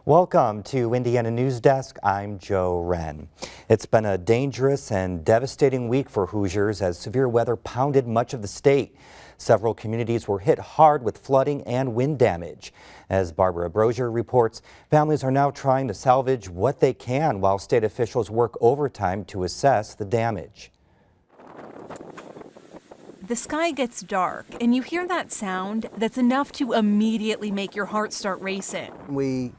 Welcome to Indiana News Desk. I'm Joe Wren. It's been a dangerous and devastating week for Hoosiers as severe weather pounded much of the state. Several communities were hit hard with flooding and wind damage. As Barbara Brozier reports, families are now trying to salvage what they can while state officials work overtime to assess the damage. The sky gets dark and you hear that sound that's enough to immediately make your heart start racing. We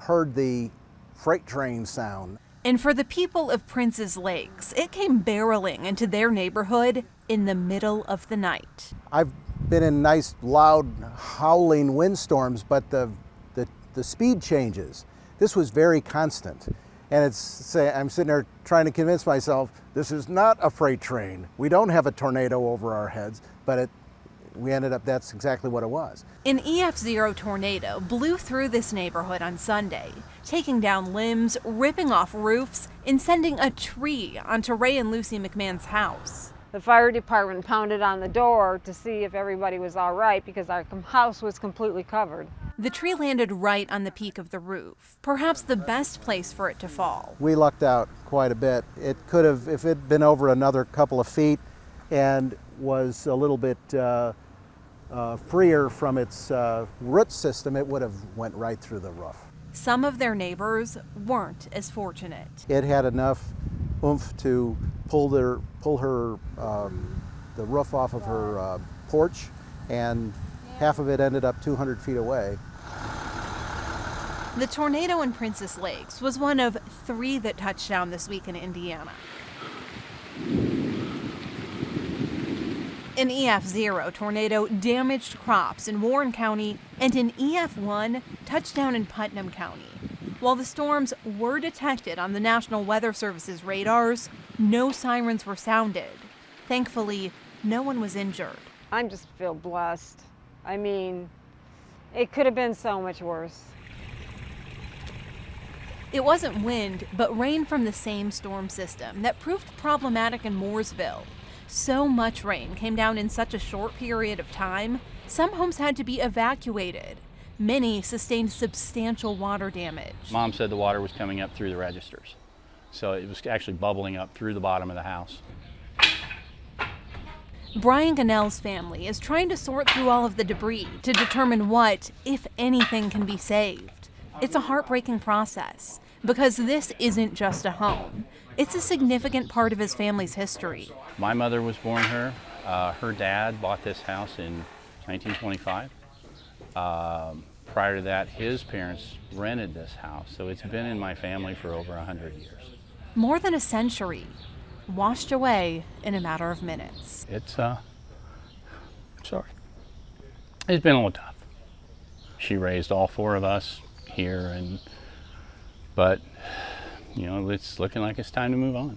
heard the freight train sound. And for the people of Prince's Lakes, it came barreling into their neighborhood in the middle of the night. I've been in nice, loud, howling windstorms, but the speed changes. This was very constant. And I'm sitting there trying to convince myself, this is not a freight train. We don't have a tornado over our heads, but we ended up, that's exactly what it was. An EF0 tornado blew through this neighborhood on Sunday, taking down limbs, ripping off roofs, and sending a tree onto Ray and Lucy McMahon's house. The fire department pounded on the door to see if everybody was all right because our house was completely covered. The tree landed right on the peak of the roof, perhaps the best place for it to fall. We lucked out quite a bit. It could have, if it had been over another couple of feet and was a little bit freer from its root system, it would have went right through the roof. Some of their neighbors weren't as fortunate. It had enough oomph to pull the roof off of her porch, and half of it ended up 200 feet away. The tornado in Princess Lakes was one of 3 that touched down this week in Indiana. An EF0 tornado damaged crops in Warren County, and an EF1 touched down in Putnam County. While the storms were detected on the National Weather Service's radars, no sirens were sounded. Thankfully, no one was injured. I just feel blessed. I mean, it could have been so much worse. It wasn't wind, but rain from the same storm system that proved problematic in Mooresville. So much rain came down in such a short period of time, some homes had to be evacuated. Many sustained substantial water damage. Mom said the water was coming up through the registers, so it was actually bubbling up through the bottom of the house. Brian Gannell's family is trying to sort through all of the debris to determine what, if anything, can be saved. It's a heartbreaking process because this isn't just a home. It's a significant part of his family's history. My mother was born here. Her dad bought this house in 1925. Prior to that, his parents rented this house, so it's been in my family for over 100 years. More than a century, washed away in a matter of minutes. It's sorry. It's been a little tough. She raised all 4 of us here, but you know, it's looking like it's time to move on.